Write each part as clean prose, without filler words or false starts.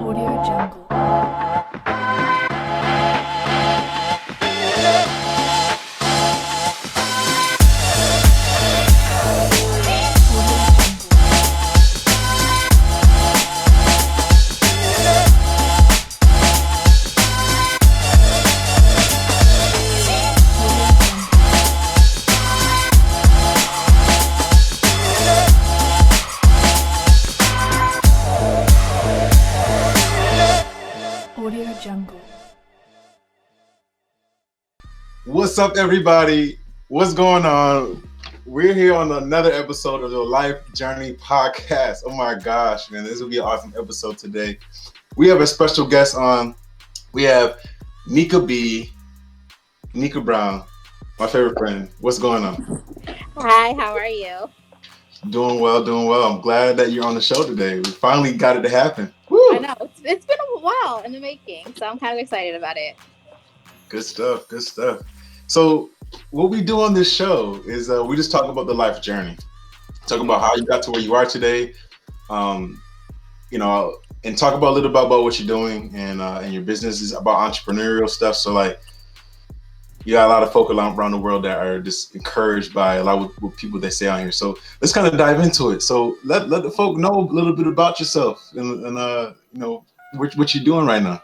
Audio Jungle. Audio Jungle. What's up, everybody? What's going on? We're here on another episode of the Life Journey Podcast. Oh my gosh, man, this will be an awesome episode today. We have a special guest on. We have NIKA B, NIKA Brown, my favorite friend. What's going on? Hi, how are you? Doing well, doing well. I'm glad that you're on the show today. We finally got it to happen. Woo! I know it's been a while in the making, so I'm kind of excited about it. Good stuff, good stuff. So what we do on this show is we just talk about the life journey. Talk about how you got to where you are today, and talk about a little bit about what you're doing and your business is about entrepreneurial stuff. So like, you got a lot of folk around the world that are just encouraged by a lot of what people they say on here. So let's kind of dive into it. So let the folk know a little bit about yourself and what you're doing right now.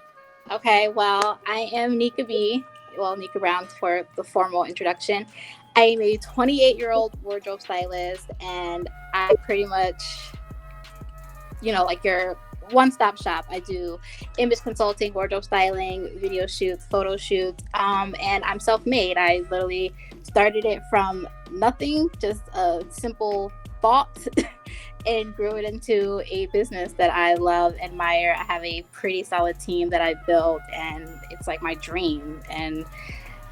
Okay, well, I am NIKA B. Well, NIKA Brown for the formal introduction. I am a 28-year-old wardrobe stylist, and I pretty much, like your one-stop shop. I do image consulting, wardrobe styling, video shoots, photo shoots, and I'm self-made. I literally started it from nothing, just a simple thought, and grew it into a business that I love, admire. I have a pretty solid team that I built, and it's like my dream. And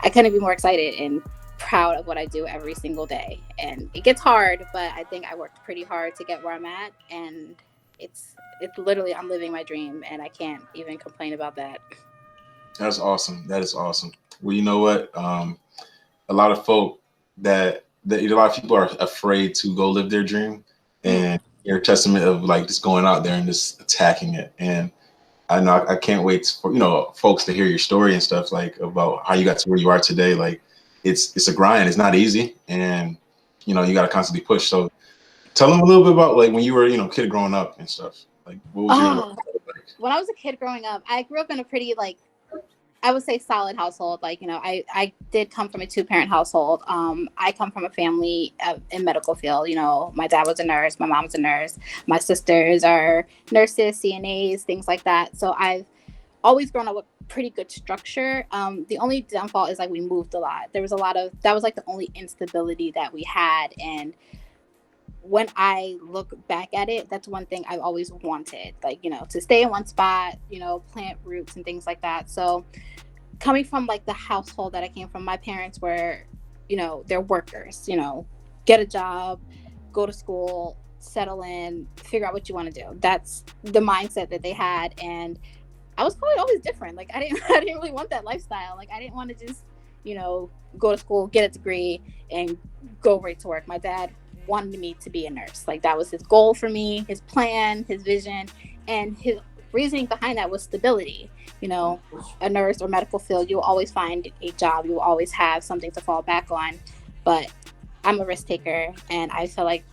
I couldn't be more excited and proud of what I do every single day. And it gets hard, but I think I worked pretty hard to get where I'm at. And it's literally, I'm living my dream, and I can't even complain about that. That's awesome. That is awesome. Well, you know what? A lot of folk a lot of people are afraid to go live their dream, and you're a testament of like just going out there and just attacking it. And I know I can't wait for folks to hear your story and stuff, like about how you got to where you are today. Like it's a grind. It's not easy, and you got to constantly push. So tell them a little bit about like when you were kid growing up and stuff. Like what was your like? When I was a kid growing up, I grew up in a pretty I would say solid household. I did come from a 2-parent household. I come from a family in medical field. My dad was a nurse, my mom's a nurse, my sisters are nurses, CNAs, things like that. So I've always grown up with pretty good structure. The only downfall is we moved a lot. There was that was the only instability that we had. And when I look back at it, that's one thing I've always wanted, to stay in one spot, plant roots and things like that. So coming from the household that I came from, my parents were, they're workers, get a job, go to school, settle in, figure out what you want to do. That's the mindset that they had. And I was probably always different. I didn't really want that lifestyle. I didn't want to just, go to school, get a degree and go right to work. My dad wanted me to be a nurse. That was his goal for me, his plan, his vision, and his reasoning behind that was stability. A nurse or medical field, you'll always find a job, you will always have something to fall back on. But I'm a risk taker, and I feel like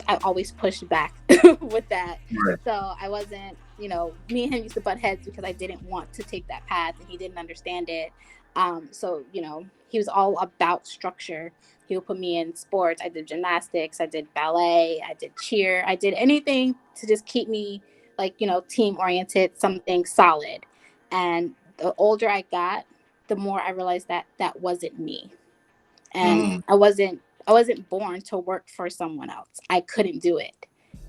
I always pushed back with that. Right. So I wasn't, me and him used to butt heads because I didn't want to take that path, and he didn't understand it. So he was all about structure. He would put me in sports. I did gymnastics, I did ballet, I did cheer, I did anything to just keep me team oriented, something solid. And the older I got, the more I realized that that wasn't me. And I wasn't born to work for someone else. I couldn't do it.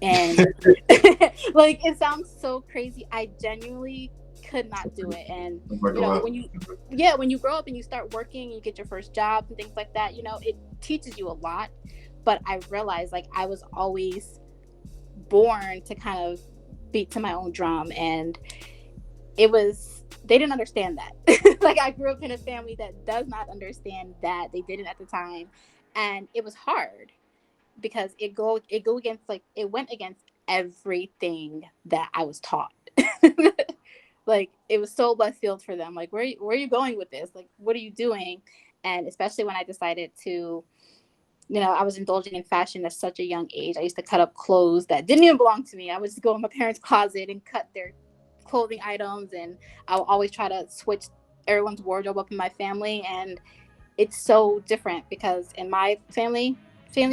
And it sounds so crazy. I genuinely could not do it. And when you grow up and you start working, you get your first job and things like that, it teaches you a lot. But I realized I was always born to kind of beat to my own drum, and they didn't understand that. I grew up in a family that does not understand that. They didn't at the time, and it was hard because it went against everything that I was taught. Like, it was so left field for them. Like, where are you going with this? Like, what are you doing? And especially when I decided to, I was indulging in fashion at such a young age. I used to cut up clothes that didn't even belong to me. I would just go in my parents' closet and cut their clothing items, and I'll always try to switch everyone's wardrobe up in my family. And it's so different because in my family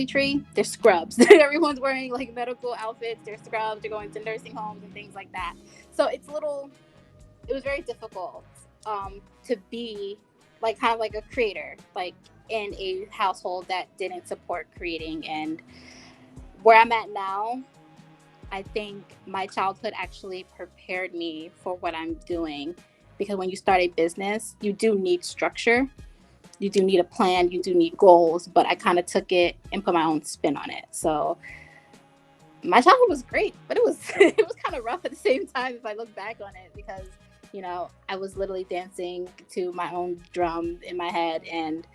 tree, there's scrubs. Everyone's wearing like medical outfits, there's scrubs, they're going to nursing homes and things like that. So it was very difficult to be like kind of like a creator, like in a household that didn't support creating. And where I'm at now, I think my childhood actually prepared me for what I'm doing, because when you start a business, you do need structure, you do need a plan, you do need goals, but I kind of took it and put my own spin on it. So my childhood was great, but it was it was kind of rough at the same time if I look back on it, because I was literally dancing to my own drum in my head, and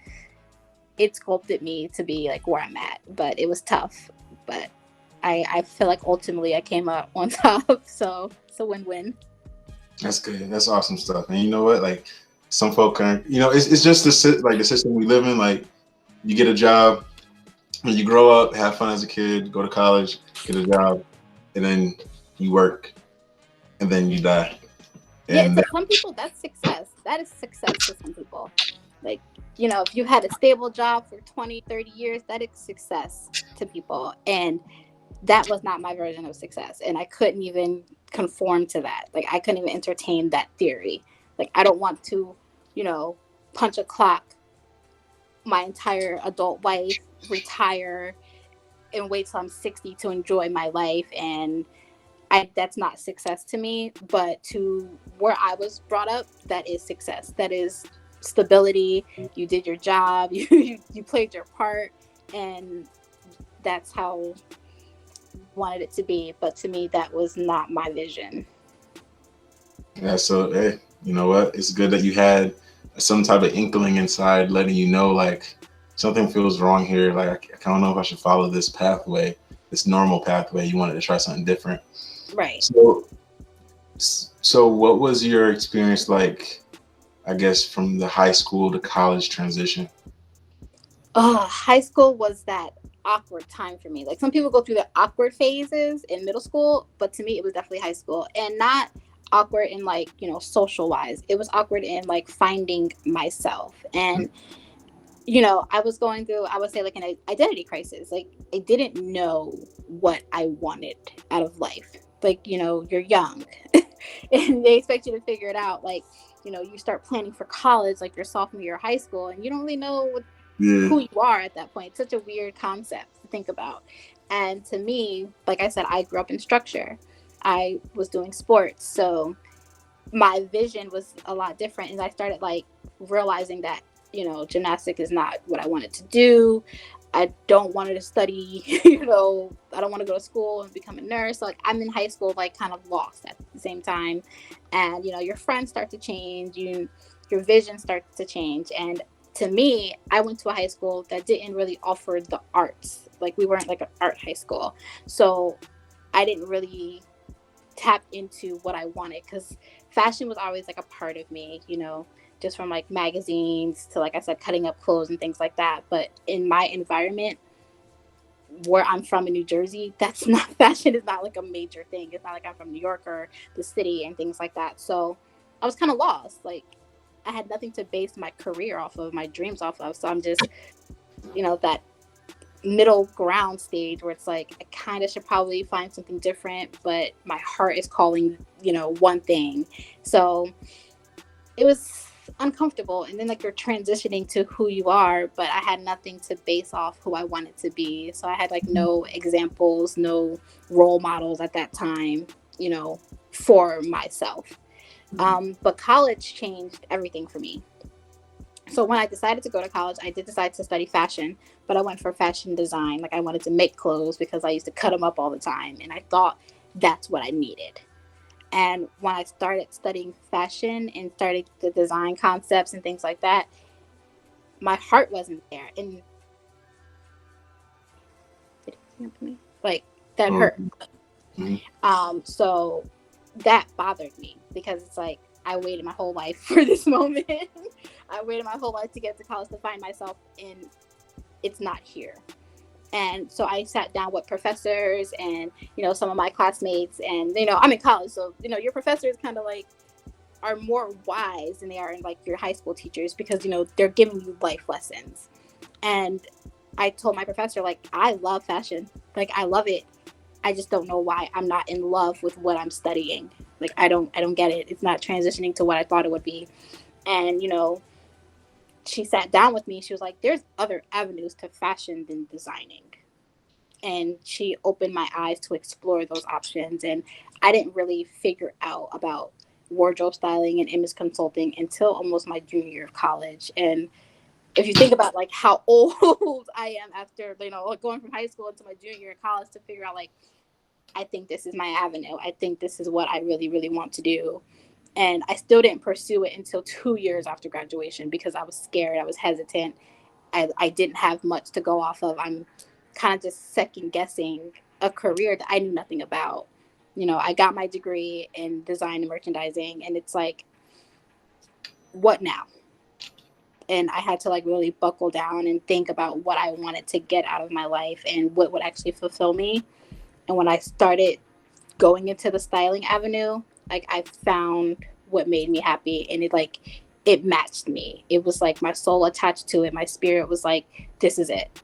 it sculpted me to be like where I'm at. But it was tough, but I feel like ultimately I came out on top. So it's a win-win. That's good. That's awesome stuff. And you know what? Like some folk can, it's just the system we live in. Like you get a job, when you grow up, have fun as a kid, go to college, get a job, and then you work, and then you die. Yeah, And to some people that's success. That is success to some people. Like, if you had a stable job for 20, 30 years, that is success to people. And that was not my version of success. And I couldn't even conform to that. Like, I couldn't even entertain that theory. Like, I don't want to, punch a clock my entire adult life, retire, and wait till I'm 60 to enjoy my life. And that's not success to me. But to where I was brought up, that is success. That is stability. You did your job, you played your part, and that's how I wanted it to be. But to me, that was not my vision. yeah, so hey, you know what? It's good that you had some type of inkling inside, letting you know like something feels wrong here. Like I don't know if I should follow this pathway, this normal pathway. You wanted to try something different. Right. So what was your experience like? I guess from the high school to college transition. Oh, high school was that awkward time for me. Like, some people go through the awkward phases in middle school, but to me, it was definitely high school. And not awkward in like, social wise. It was awkward in like finding myself. And, I was going through, I would say, like an identity crisis. Like, I didn't know what I wanted out of life. Like, you're young and they expect you to figure it out. Like, you start planning for college, like your sophomore year of high school, and you don't really know who you are at that point. It's such a weird concept to think about. And to me, like I said, I grew up in structure. I was doing sports. So my vision was a lot different. And I started like realizing that, gymnastic is not what I wanted to do. I don't want to study, I don't want to go to school and become a nurse. So, like, I'm in high school, like kind of lost at the same time. And, your friends start to change, your vision starts to change. And to me, I went to a high school that didn't really offer the arts. Like, we weren't like an art high school. So I didn't really tap into what I wanted, because fashion was always like a part of me, just from like magazines to, like I said, cutting up clothes and things like that. But in my environment, where I'm from in New Jersey, that's not, fashion is not like a major thing. It's not like I'm from New York or the city and things like that. So I was kind of lost. Like, I had nothing to base my career off of, my dreams off of. So I'm just, that middle ground stage where it's like, I kind of should probably find something different, but my heart is calling, one thing. So it was uncomfortable. And then like you're transitioning to who you are, but I had nothing to base off who I wanted to be. So I had like no examples, no role models at that time, for myself. But college changed everything for me. So when I decided to go to college, I did decide to study fashion, but I went for fashion design. Like, I wanted to make clothes because I used to cut them up all the time. And I thought that's what I needed. And when I started studying fashion and started the design concepts and things like that, my heart wasn't there. And like, that hurt. So that bothered me because it's like I waited my whole life for this moment. I waited my whole life to get to college to find myself, and it's not here. And so I sat down with professors and, some of my classmates, and, I'm in college. So, your professors kind of like are more wise than they are in like your high school teachers because, they're giving you life lessons. And I told my professor, like, I love fashion. Like, I love it. I just don't know why I'm not in love with what I'm studying. Like, I don't get it. It's not transitioning to what I thought it would be. And, she sat down with me. She was like, there's other avenues to fashion than designing. And she opened my eyes to explore those options. And I didn't really figure out about wardrobe styling and image consulting until almost my junior year of college. And if you think about like how old I am after, going from high school into my junior year of college to figure out like, I think this is my avenue. I think this is what I really, really want to do. And I still didn't pursue it until 2 years after graduation because I was scared. I was hesitant. I didn't have much to go off of. I'm kind of just second guessing a career that I knew nothing about. I got my degree in design and merchandising, and it's like, what now? And I had to like really buckle down and think about what I wanted to get out of my life and what would actually fulfill me. And when I started going into the styling avenue, like I found what made me happy, and it matched me. It was like my soul attached to it. My spirit was like, this is it.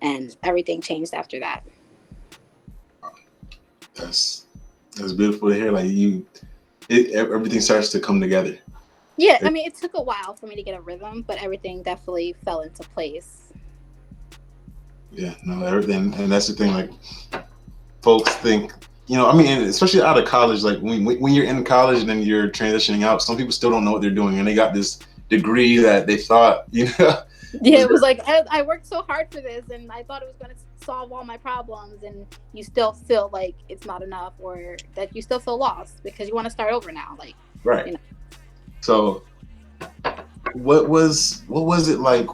And everything changed after that. That's beautiful to hear. Like everything starts to come together. Yeah, I mean, it took a while for me to get a rhythm, but everything definitely fell into place. Yeah, no, everything, and that's the thing. Like, folks think, I mean, especially out of college, like when you're in college and then you're transitioning out, some people still don't know what they're doing, and they got this degree that they thought, Yeah, it was like I worked so hard for this, and I thought it was going to solve all my problems, and you still feel like it's not enough, or that you still feel lost because you want to start over now, like right. So, what was it like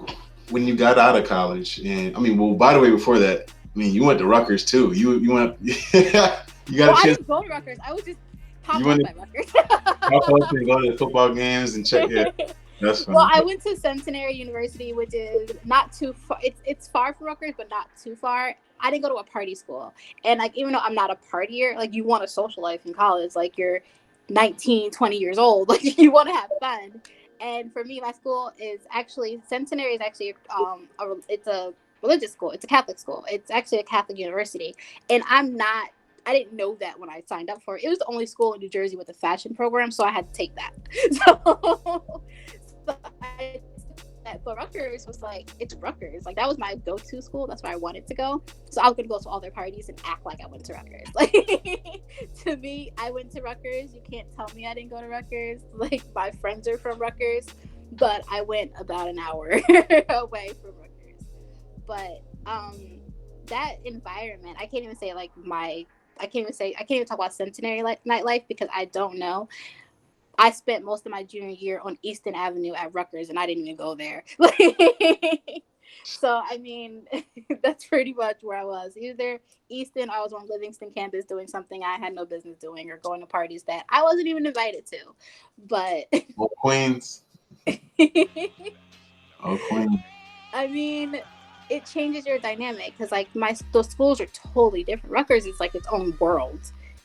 when you got out of college? And I mean, well, by the way, before that, I mean, you went to Rutgers too. You went. You got a chance. I didn't go to Rutgers. I was just pop up at Rutgers. Pop up and go to the football games and check. Yeah, that's funny. Well, I went to Centenary University, which is not too far. It's far from Rutgers, but not too far. I didn't go to a party school, and like even though I'm not a partier, like you want a social life in college, like you're 19, 20 years old, like you want to have fun. And for me, my school is actually Centenary is actually it's a religious school. It's a Catholic school. It's actually a Catholic university, and I didn't know that when I signed up for it. It was the only school in New Jersey with a fashion program, so I had to take that. But Rutgers was like, it's Rutgers. Like, that was my go-to school. That's where I wanted to go. So I was going to go to all their parties and act like I went to Rutgers. Like, to me, I went to Rutgers. You can't tell me I didn't go to Rutgers. Like, my friends are from Rutgers. But I went about an hour away from Rutgers. But that environment, I can't even talk about Centenary nightlife because I don't know. I spent most of my junior year on Easton Avenue at Rutgers, and I didn't even go there. So, I mean, that's pretty much where I was. Either Easton, I was on Livingston campus doing something I had no business doing, or going to parties that I wasn't even invited to. But Queens. Queens. I mean, it changes your dynamic because, like, those schools are totally different. Rutgers is like its own world.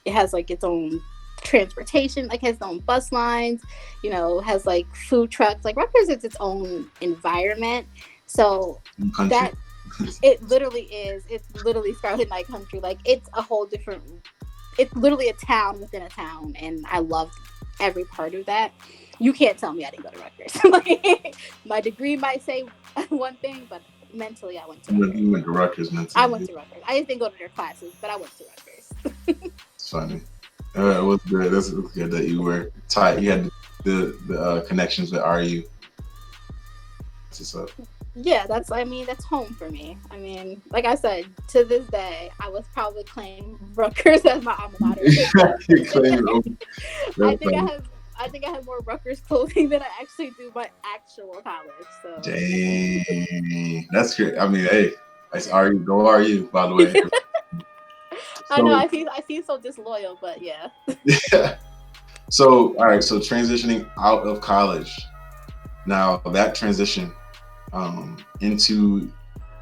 It has like its own transportation, like has its own bus lines, has like food trucks. Like Rutgers is its own environment. So that it literally is. It's literally Scarlet Night country. Like it's a whole different. It's literally a town within a town, and I loved every part of that. You can't tell me I didn't go to Rutgers. Like, my degree might say one thing, but mentally I went to Rutgers. You went to Rutgers mentally. I went to Rutgers. I just didn't go to their classes, but I went to Rutgers. It's funny. It was good. That's good that you were tight. You had the connections with RU. What's up? Yeah, that's home for me. I mean, like I said, to this day, I would probably claim Rutgers as my alma mater. I think I have more Rutgers clothing than I actually do my actual college. So dang, that's great. I mean, hey, that's RU. Go RU, by the way. I know. I feel so disloyal, but yeah. Yeah. So, all right. So transitioning out of college. Now that transition into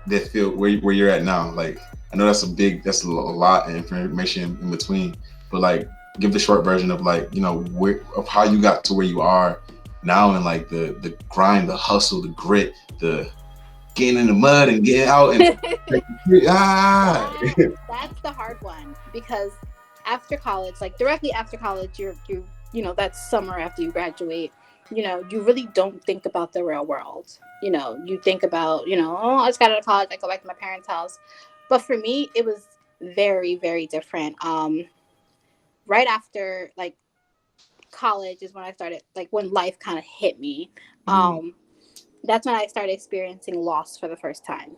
the field where you're at now, like I know that's a lot of information in between, but like give the short version of like, you know, of how you got to where you are now, and like the grind, the hustle, the grit, the getting in the mud and getting out and That's the hard one, because after college, like directly after college, you know, that summer after you graduate, you know, you really don't think about the real world. You know, you think about, you know, oh, I just got out of college, I go back to my parents' house. But for me, it was very, very different. Right after like college is when I started, like when life kind of hit me. That's when I started experiencing loss for the first time.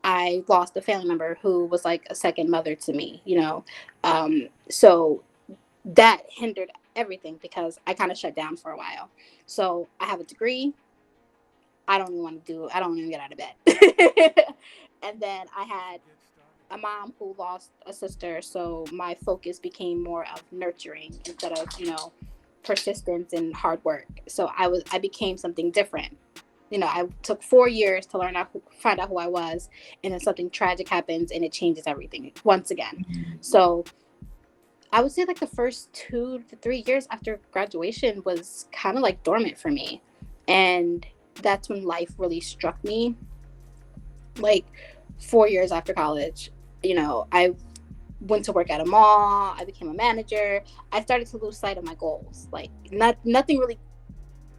I lost a family member who was like a second mother to me, you know. So that hindered everything because I kind of shut down for a while. So I have a degree. I don't even get out of bed. And then I had a mom who lost a sister. So my focus became more of nurturing instead of, you know, persistence and hard work. So I became something different. You know, I took 4 years to find out who I was, and then something tragic happens and it changes everything once again. So I would say like the first 2 to 3 years after graduation was kind of like dormant for me. And that's when life really struck me. Like 4 years after college, you know, I went to work at a mall. I became a manager. I started to lose sight of my goals. Like nothing really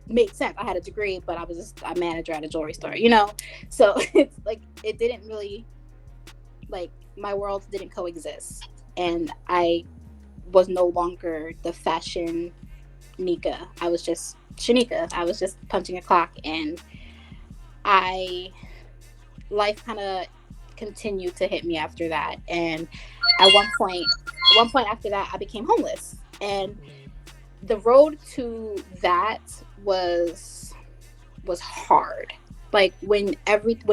made sense. I had a degree, but I was just a manager at a jewelry store, you know? So it's like, it didn't really, like, my worlds didn't coexist. And I was no longer the fashion Nika. I was just Shanika. I was just punching a clock. And life kind of continued to hit me after that. And at one point after that, I became homeless. And the road to that was hard. Like when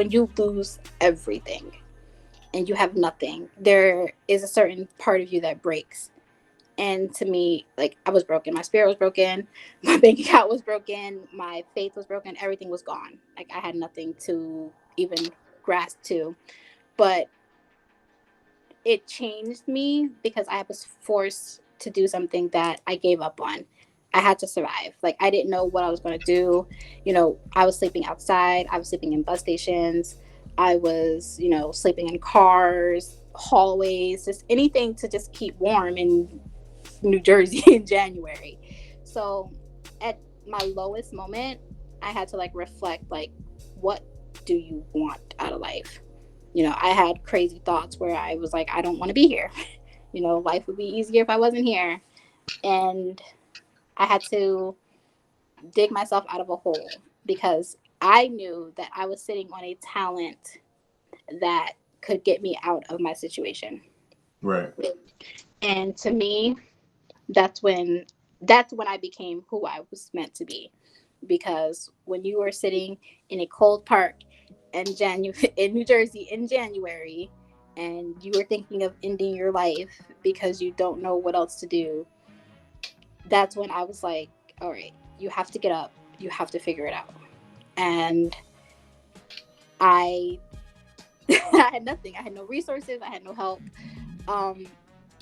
you lose everything and you have nothing, there is a certain part of you that breaks. And to me, like, I was broken. My spirit was broken. My bank account was broken. My faith was broken. Everything was gone. Like, I had nothing to even grasp to. But it changed me because I was forced to do something that I gave up on. I had to survive. Like, I didn't know what I was going to do. You know, I was sleeping outside. I was sleeping in bus stations. I was, you know, sleeping in cars, hallways, just anything to just keep warm in New Jersey in January. So at my lowest moment, I had to like reflect, like, what do you want out of life? You know, I had crazy thoughts where I was like, I don't want to be here. You know, life would be easier if I wasn't here. And I had to dig myself out of a hole because I knew that I was sitting on a talent that could get me out of my situation. Right. And to me, that's when I became who I was meant to be. Because when you are sitting in a cold park in New Jersey in January, and you are thinking of ending your life because you don't know what else to do, that's when I was like, all right, you have to get up, you have to figure it out. And I I had nothing. I had no resources, I had no help.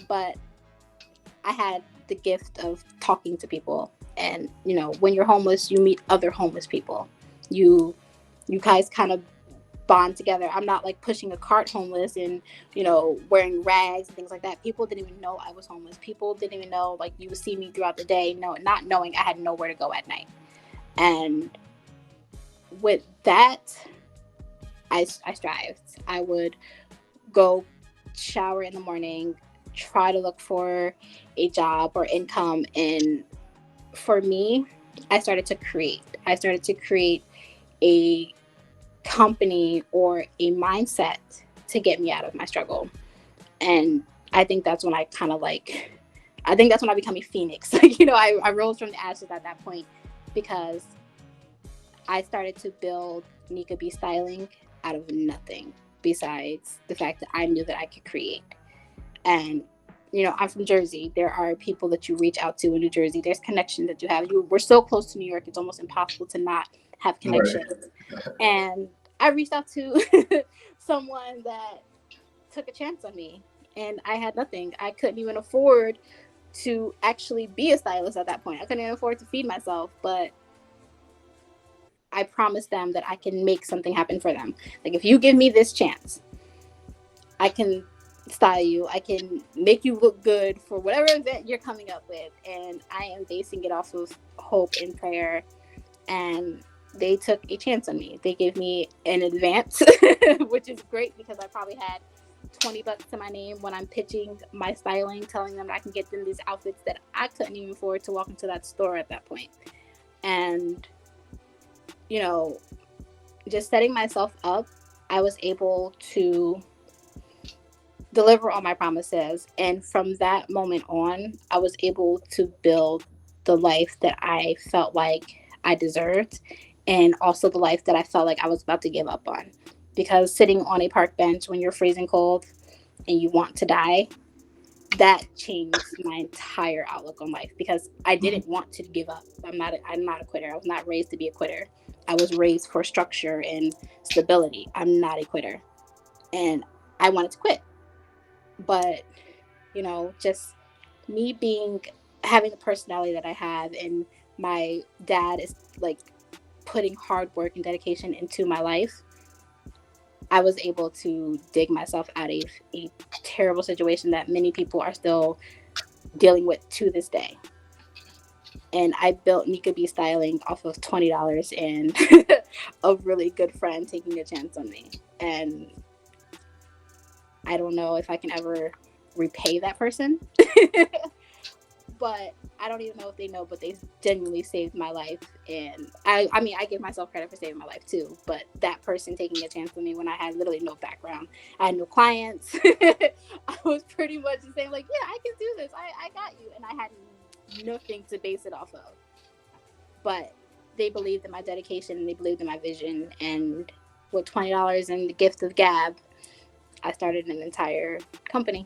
But I had the gift of talking to people. And, you know, when you're homeless, you meet other homeless people. You guys kind of bond together. I'm not like pushing a cart homeless and, you know, wearing rags and things like that. People didn't even know I was homeless. People didn't even know, like, you would see me throughout the day, not knowing I had nowhere to go at night. And with that, I strived. I would go shower in the morning, try to look for a job or income. And for me, I started to create a company or a mindset to get me out of my struggle. And I think that's when I become a phoenix. You know, I rose from the ashes at that point because I started to build NIKA BE styling out of nothing besides the fact that I knew that I could create. And I'm from Jersey. There are people that you reach out to in New Jersey. There's connections that you have. We're so close to New York, it's almost impossible to not have Right. connections. And I reached out to someone that took a chance on me, and I had nothing. I couldn't even afford to actually be a stylist at that point. I couldn't even afford to feed myself, but I promised them that I can make something happen for them. Like, if you give me this chance, I can style you. I can make you look good for whatever event you're coming up with. And I am basing it off of hope and prayer. And they took a chance on me. They gave me an advance, which is great because I probably had $20 to my name when I'm pitching my styling, telling them I can get them these outfits that I couldn't even afford to walk into that store at that point. And, just setting myself up, I was able to deliver on my promises. And from that moment on, I was able to build the life that I felt like I deserved, and also the life that I felt like I was about to give up on. Because sitting on a park bench when you're freezing cold and you want to die, that changed my entire outlook on life, because I didn't want to give up. I'm not a quitter. I was not raised to be a quitter. I was raised for structure and stability. I'm not a quitter. And I wanted to quit. But, just me having the personality that I have, and my dad is like putting hard work and dedication into my life, I was able to dig myself out of a terrible situation that many people are still dealing with to this day. And I built NIKA BE Styling off of $20 and a really good friend taking a chance on me. And I don't know if I can ever repay that person. But I don't even know if they know, but they genuinely saved my life. And I mean, I give myself credit for saving my life too. But that person taking a chance on me when I had literally no background, I had no clients. I was pretty much just saying like, yeah, I can do this. I got you. And I had nothing to base it off of. But they believed in my dedication and they believed in my vision. And with $20 and the gift of gab, I started an entire company.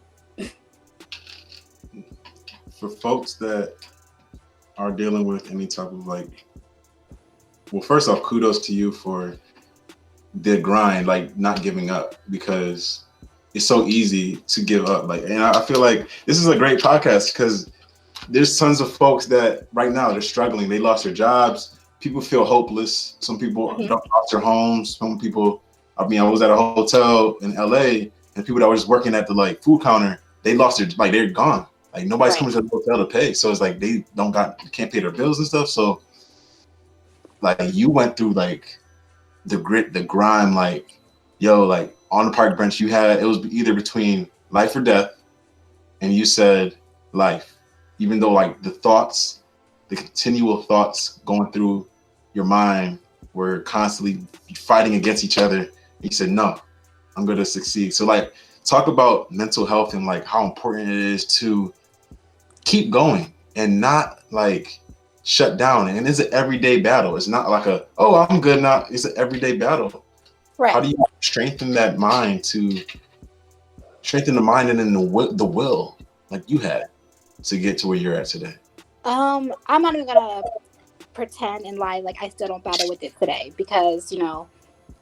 For folks that are dealing with any type of well, first off, kudos to you for the grind, like not giving up, because it's so easy to give up. And I feel like this is a great podcast because there's tons of folks that right now they're struggling. They lost their jobs. People feel hopeless. Some people lost their homes. Some people, I was at a hotel in LA and people that were just working at the food counter, they lost their, they're gone. Nobody's coming to the hotel to pay. So it's they can't pay their bills and stuff. So you went through the grit, the grind, on the park bench, it was either between life or death. And you said life, even though the continual thoughts going through your mind were constantly fighting against each other. You said, no, I'm going to succeed. So talk about mental health and how important it is to keep going and not shut down. And it's an everyday battle. It's not I'm good now. It's an everyday battle. Right. How do you strengthen that mind and then the will you had to get to where you're at today? I'm not even gonna pretend and lie like I still don't battle with it today, because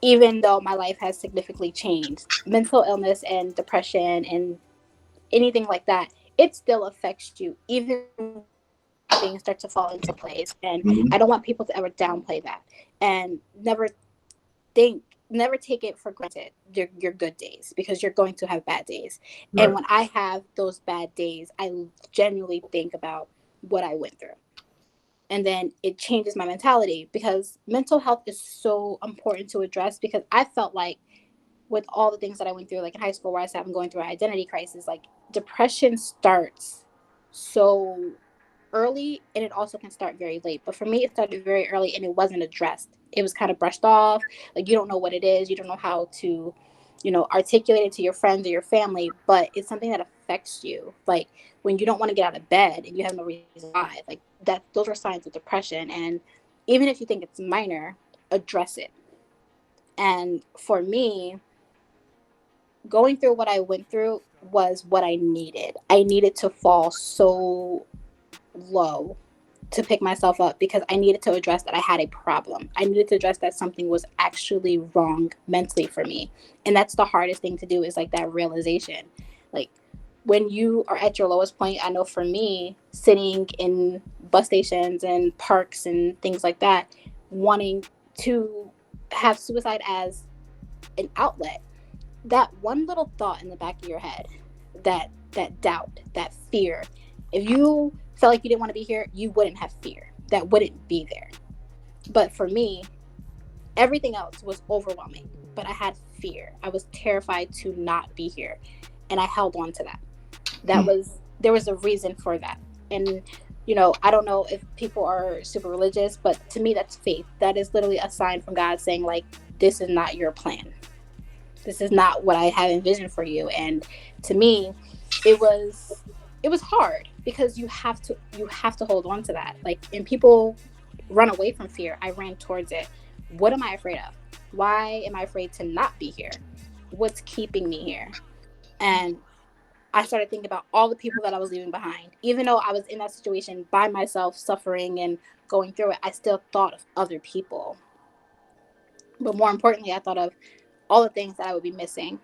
even though my life has significantly changed, mental illness and depression and anything like that, it still affects you even when things start to fall into place. And I don't want people to ever downplay that, and never take it for granted your good days, because you're going to have bad days. Right. And when I have those bad days, I genuinely think about what I went through. And then it changes my mentality, because mental health is so important to address, because I felt like with all the things that I went through, in high school where I said I'm going through an identity crisis, depression starts so early and it also can start very late. But for me, it started very early and it wasn't addressed. It was kind of brushed off. You don't know what it is. You don't know how to, articulate it to your friends or your family, but it's something that affects you. When you don't want to get out of bed and you have no reason why, those are signs of depression. And even if you think it's minor, address it. And for me, going through what I went through was what I needed. I needed to fall so low to pick myself up because I needed to address that I had a problem. I needed to address that something was actually wrong mentally for me. And that's the hardest thing to do, is like that realization. Like when you are at your lowest point, I know for me, sitting in bus stations and parks and things like that, wanting to have suicide as an outlet, that one little thought in the back of your head, that doubt, that fear, if you felt like you didn't want to be here, you wouldn't have fear. That wouldn't be there. But for me, everything else was overwhelming, but I had fear. I was terrified to not be here, and I held on to that. There was a reason for that. And I don't know if people are super religious, but to me that's faith. That is literally a sign from God saying, like, this is not your plan. This is not what I have envisioned for you. And to me, it was hard because you have to hold on to that. Like, and people run away from fear. I ran towards it. What am I afraid of? Why am I afraid to not be here? What's keeping me here? And I started thinking about all the people that I was leaving behind. Even though I was in that situation by myself, suffering and going through it, I still thought of other people. But more importantly, I thought of all the things that I would be missing.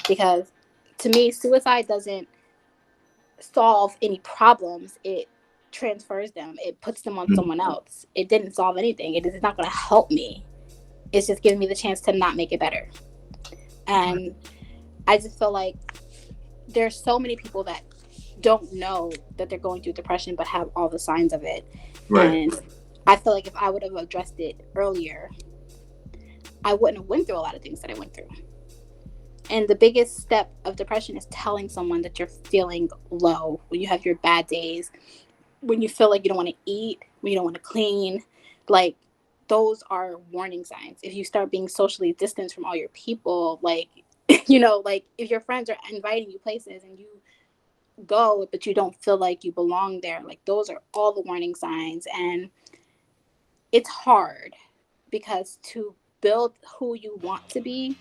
Because to me, suicide doesn't solve any problems. It transfers them. It puts them on someone else. It didn't solve anything. It is not going to help me. It's just giving me the chance to not make it better. And I just feel like there's so many people that don't know that they're going through depression but have all the signs of it. Right. And I feel like if I would have addressed it earlier, I wouldn't have went through a lot of things that I went through. And the biggest step of depression is telling someone that you're feeling low, when you have your bad days, when you feel like you don't want to eat, when you don't want to clean. Like, those are warning signs. If you start being socially distanced from all your people, like, like if your friends are inviting you places and you go, but you don't feel like you belong there, like, those are all the warning signs. And it's hard because to build who you want to be,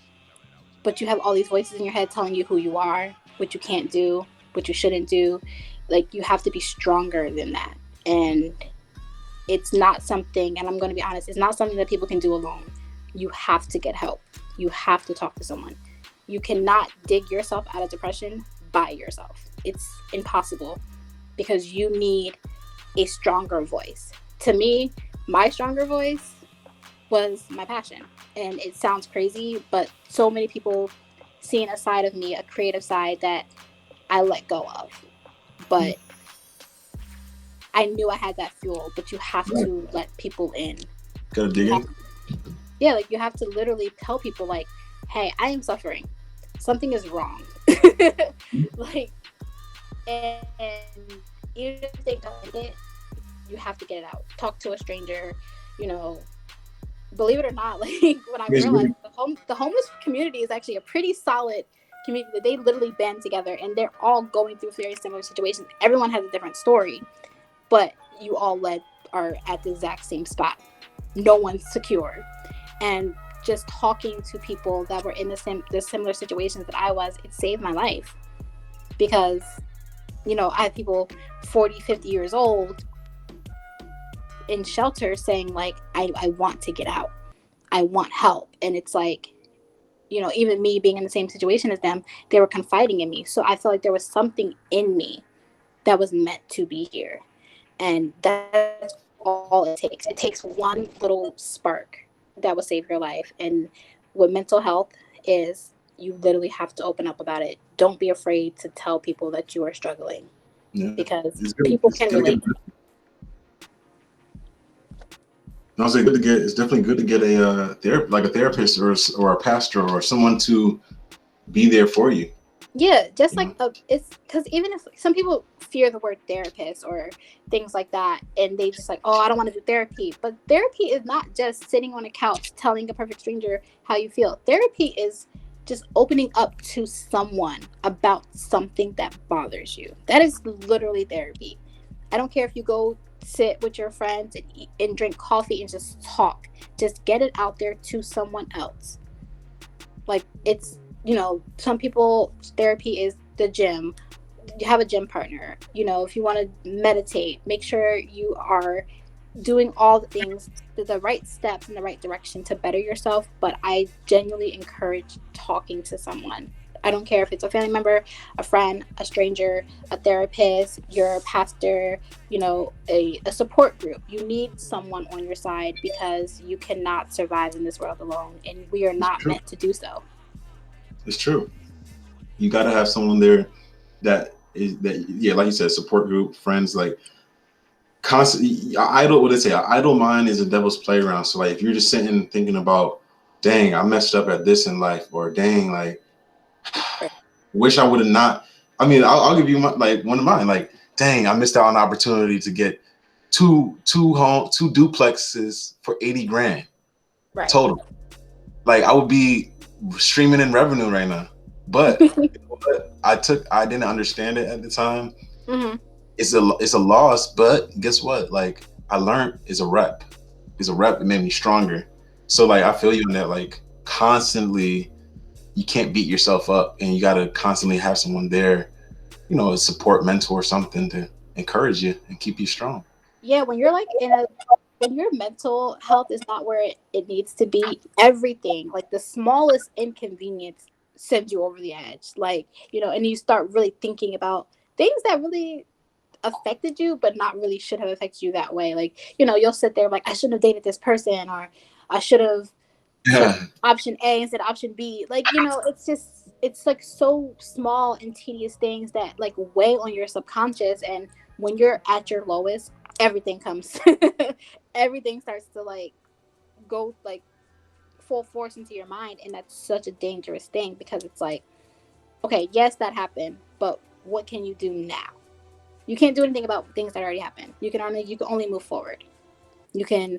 but you have all these voices in your head telling you who you are, what you can't do, what you shouldn't do. Like, you have to be stronger than that. And it's not something, and I'm going to be honest, it's not something that people can do alone. You have to get help. You have to talk to someone. You cannot dig yourself out of depression by yourself. It's impossible because you need a stronger voice. To me, my stronger voice was my passion. And it sounds crazy, but so many people seeing a side of me, a creative side that I let go of. But I knew I had that fuel, but you have to let people in. Gotta dig in. Yeah, like, you have to literally tell people, like, hey, I am suffering. Something is wrong. Like, and even if they don't get it, you have to get it out. Talk to a stranger, believe it or not, like, when I realized the homeless community is actually a pretty solid community. They literally band together and they're all going through very similar situations. Everyone has a different story, but you all are at the exact same spot. No one's secure. And just talking to people that were in the similar situations that I was, it saved my life. Because, I have people 40, 50 years old in shelter saying, like, I want to get out. I want help. And it's like, even me being in the same situation as them, they were confiding in me. So I felt like there was something in me that was meant to be here. And that's all it takes. It takes one little spark that will save your life. And with mental health is, you literally have to open up about it. Don't be afraid to tell people that you are struggling. Yeah. Because people can relate. It's definitely good to get a therapist or a pastor or someone to be there for you. Yeah, just like it's because even if some people fear the word therapist or things like that, and they just like, oh, I don't want to do therapy. But therapy is not just sitting on a couch telling a perfect stranger how you feel. Therapy is just opening up to someone about something that bothers you. That is literally therapy. I don't care if you go sit with your friends and eat and drink coffee and just talk. Just get it out there to someone else. Like, it's some people therapy is the gym. You have a gym partner. If you want to meditate, make sure you are doing all the things, the right steps in the right direction to better yourself. But I genuinely encourage talking to someone. I don't care if it's a family member, a friend, a stranger, a therapist, your pastor, a support group. You need someone on your side because you cannot survive in this world alone, and we are It's not true. meant to do so. It's true. You got to have someone there that yeah, like you said, support group, friends, like constantly. Idle, what they say, idle mind is a devil's playground. So like, if you're just sitting thinking about, dang, I messed up at this in life, or dang, like, Right. wish I would have not. I mean, I'll give you one of mine. Like, dang, I missed out on an opportunity to get two duplexes for 80 grand Right. total. Like, I would be streaming in revenue right now. But I didn't understand it at the time. Hmm. It's a loss, but guess what? Like, I learned it's a rep. It's a rep. It made me stronger. So like, I feel you in that. Like, constantly, you can't beat yourself up, and you got to constantly have someone there, a support mentor, something to encourage you and keep you strong. Yeah, when you're like when your mental health is not where it needs to be, everything, like the smallest inconvenience sends you over the edge. Like, and you start really thinking about things that really affected you, but not really should have affected you that way. Like, you'll sit there like, I shouldn't have dated this person, or I should have chose Yeah, option A instead of option B. Like, it's like so small and tedious things that like weigh on your subconscious. And when you're at your lowest, everything comes, everything starts to like go like full force into your mind. And that's such a dangerous thing because it's like, okay, yes, that happened, but what can you do now? You can't do anything about things that already happened. You can only move forward. You can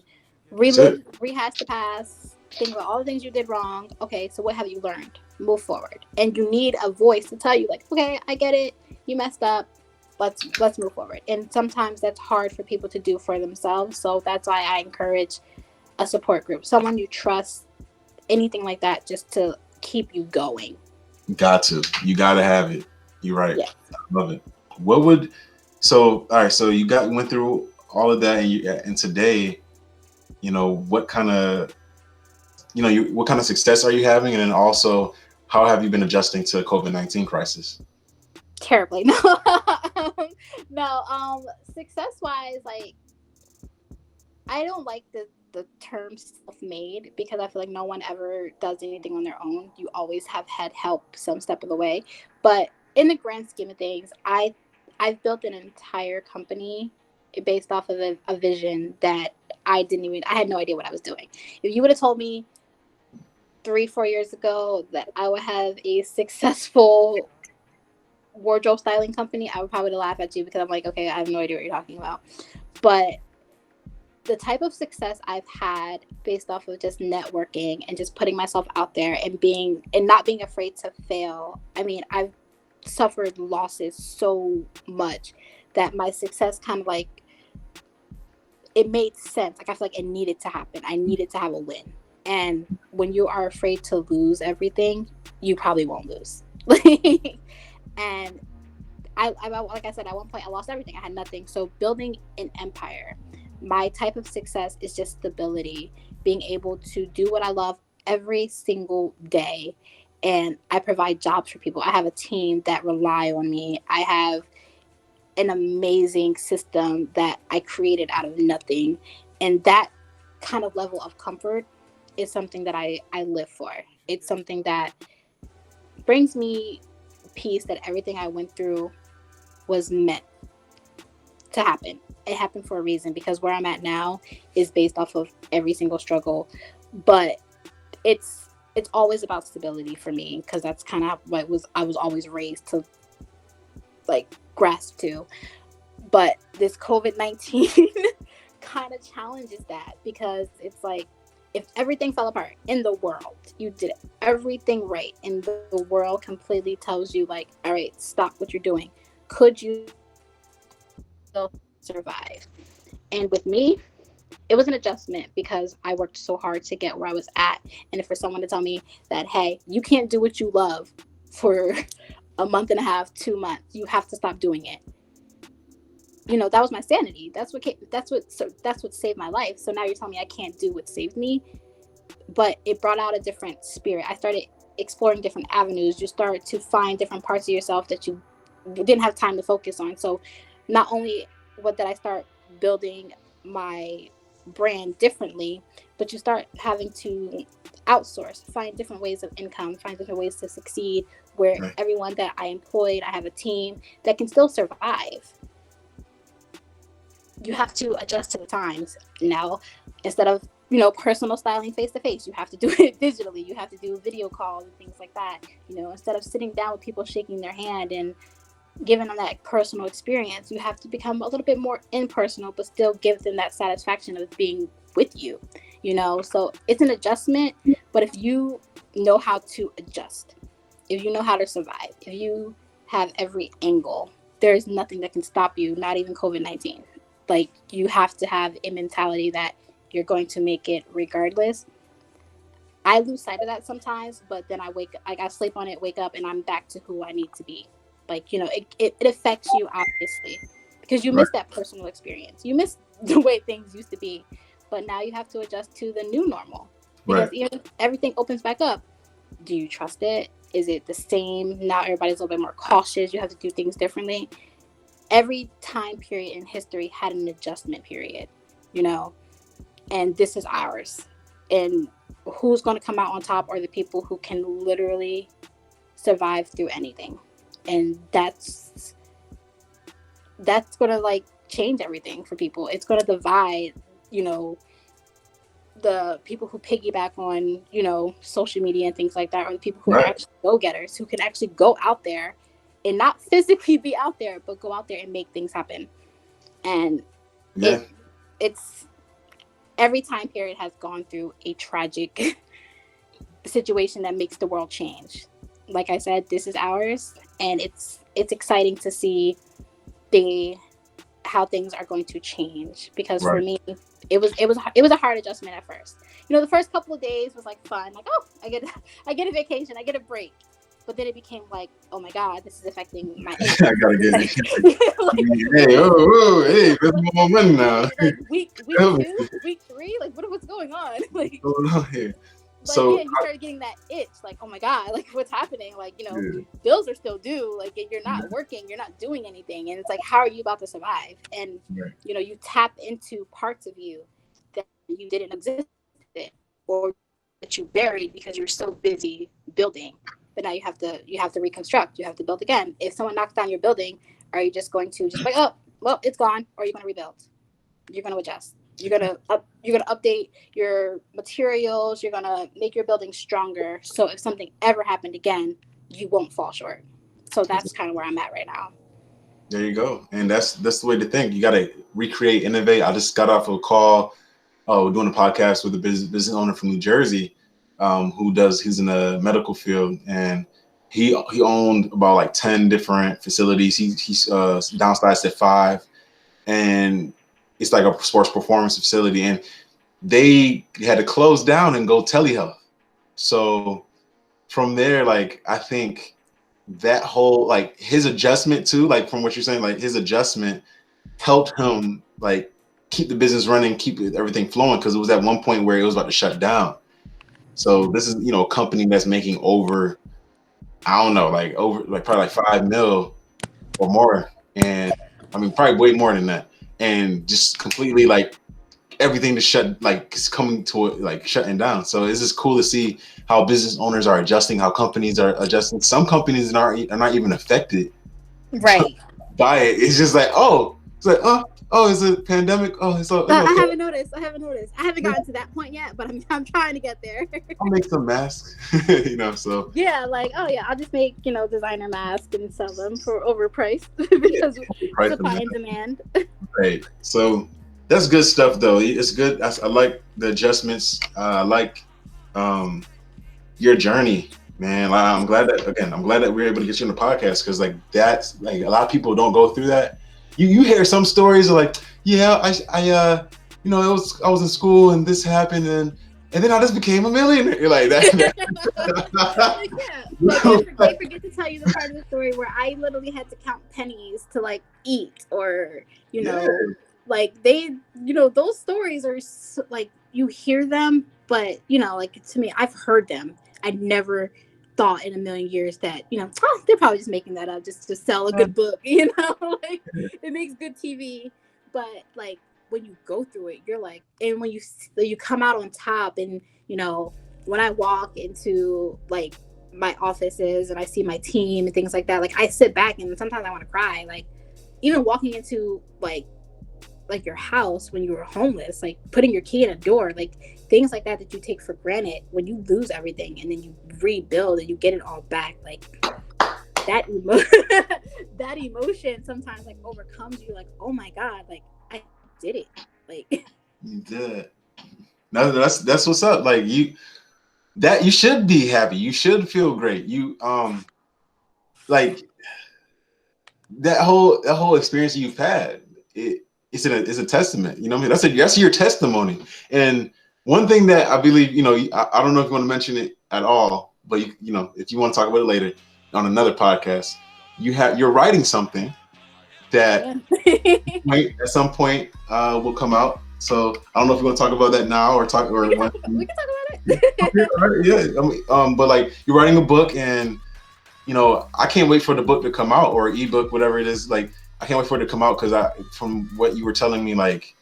that's it. rehash the past, think about all the things you did wrong. Okay, so what have you learned? Move forward. And you need a voice to tell you, like, okay, I get it. You messed up. Let's move forward. And sometimes that's hard for people to do for themselves. So that's why I encourage a support group, someone you trust, anything like that, just to keep you going. You got to have it. You're right. Yeah. I love it. What would so all right? So you went through all of that, and today, what kind of what kind of success are you having, and then also how have you been adjusting to COVID-19 crisis? Terribly. No. No. Success wise, like, I don't like the term self-made because I feel like no one ever does anything on their own. You always have had help some step of the way. But in the grand scheme of things, I've built an entire company based off of a vision that I had no idea what I was doing. If you would have told me 3 4 years ago that I would have a successful wardrobe styling company, I would probably laugh at you because I'm like, okay, I have no idea what you're talking about. But the type of success I've had based off of just networking and just putting myself out there and not being afraid to fail. I mean, I've suffered losses so much that my success kind of like, it made sense. Like, I feel like it needed to happen. I needed to have a win. And when you are afraid to lose everything, you probably won't lose. And like I said, at one point I lost everything. I had nothing. So building an empire, my type of success is just stability, being able to do what I love every single day. And I provide jobs for people. I have a team that rely on me. I have an amazing system that I created out of nothing. And that kind of level of comfort is something that I live for. It's something that brings me peace, that everything I went through was meant to happen. It happened for a reason because where I'm at now is based off of every single struggle. But it's always about stability for me because that's kind of what I was always raised to like grasp to. But this COVID-19 kind of challenges that because it's like, if everything fell apart in the world, you did everything right, and the world completely tells you like, all right, stop what you're doing. Could you still survive? And with me, it was an adjustment because I worked so hard to get where I was at. And for someone to tell me that, hey, you can't do what you love for a month and a half, 2 months, you have to stop doing it. That was my sanity. That's what saved my life. So now you're telling me I can't do what saved me, but it brought out a different spirit. I started exploring different avenues. You start to find different parts of yourself that you didn't have time to focus on. So not only did I start building my brand differently, but you start having to outsource, find different ways of income, find different ways to succeed, where everyone that I employed, I have a team that can still survive. You have to adjust to the times now. Instead of personal styling face to face, you have to do it digitally. You have to do video calls and things like that. Instead of sitting down with people, shaking their hand and giving them that personal experience, you have to become a little bit more impersonal, but still give them that satisfaction of being with you. So it's an adjustment. But if you know how to adjust, if you know how to survive, if you have every angle, there's nothing that can stop you, not even COVID-19. Like, you have to have a mentality that you're going to make it regardless. I lose sight of that sometimes, but then I sleep on it, wake up, and I'm back to who I need to be. Like, it affects you, obviously, because you miss that personal experience. You miss the way things used to be, but now you have to adjust to the new normal. Because even if everything opens back up, do you trust it? Is it the same? Now everybody's a little bit more cautious. You have to do things differently. Every time period in history had an adjustment period, and this is ours. And who's going to come out on top are the people who can literally survive through anything. And that's going to change everything for people. It's going to divide, the people who piggyback on, social media and things like that, or the people who are actually go-getters, who can actually go out there and not physically be out there, but go out there and make things happen. And it's every time period has gone through a tragic situation that makes the world change. Like I said, this is ours, and it's exciting to see how things are going to change. Because for me, it was a hard adjustment at first. The first couple of days was fun, I get a vacation, I get a break. But then it became oh my God, this is affecting my income. I gotta get hey, there's more money now. Week 2, week 3, what's going on? What's going on here? So you started getting that itch, oh my God, what's happening? Bills are still due. You're not working, you're not doing anything, and it's how are you about to survive? And you tap into parts of you that you didn't exist in, or that you buried because you're so busy building. But now you have to reconstruct. You have to build again. If someone knocks down your building, are you just going to oh, well, it's gone, or are you going to rebuild? You're going to adjust. You're going to update your materials. You're going to make your building stronger. So if something ever happened again, you won't fall short. So that's kind of where I'm at right now. There you go. And that's the way to think. You got to recreate, innovate. I just got off a call. We're doing a podcast with a business owner from New Jersey. He's in the medical field, and he owned about 10 different facilities. He's downsized to 5, and it's a sports performance facility, and they had to close down and go telehealth. So from there, I think that whole his adjustment too, from what you're saying, his adjustment helped him keep the business running, keep everything flowing, because it was at one point where it was about to shut down. So this is, a company that's making over, I don't know, probably 5 mil or more. And I mean, probably way more than that. And just completely everything to shut, is coming to it, shutting down. So it's just cool to see how business owners are adjusting, how companies are adjusting. Some companies are not even affected by it. It's just it's a pandemic. Oh, it's okay. I haven't noticed. I haven't gotten to that point yet, but I'm trying to get there. I'll make some masks, so. Yeah, I'll just make, designer masks and sell them for overpriced because supply and demand. Right. So that's good stuff, though. It's good. I like the adjustments. I like your journey, man. I'm glad that we were able to get you on the podcast, because that's a lot of people don't go through that. You hear some stories of I you know, I was in school and this happened and then I just became a millionaire. You're like that. Like, yeah, like they forget to tell you the part of the story where I literally had to count pennies to like eat, or you know, like they, you know, those stories are so, like you hear them, but you know, like to me, I've heard them. I never thought in a million years that, you know, oh, they're probably just making that up just to sell a good book, you know, like it makes good TV, but like when you go through it, you're like, and when you come out on top, and you know, when I walk into like my offices and I see my team and things like that, like I sit back and sometimes I want to cry. Like even walking into like your house when you were homeless, like putting your key in a door, like things like that you take for granted, when you lose everything and then you rebuild and you get it all back, like that that emotion sometimes like overcomes you, like, oh my God, like I did it. Like you did. No, that's what's up. Like you should be happy. You should feel great. You like that whole experience you've had. It's a testament. You know what I mean? That's your testimony. And one thing that I believe, you know, I don't know if you want to mention it at all, but you know, if you want to talk about it later on another podcast, you're writing something that might at some point will come out. So I don't know if you want to talk about that now or we can talk about it. Yeah. I mean, but like you're writing a book, and you know, I can't wait for the book to come out, or ebook, whatever it is. Like I can't wait for it to come out, because from what you were telling me, like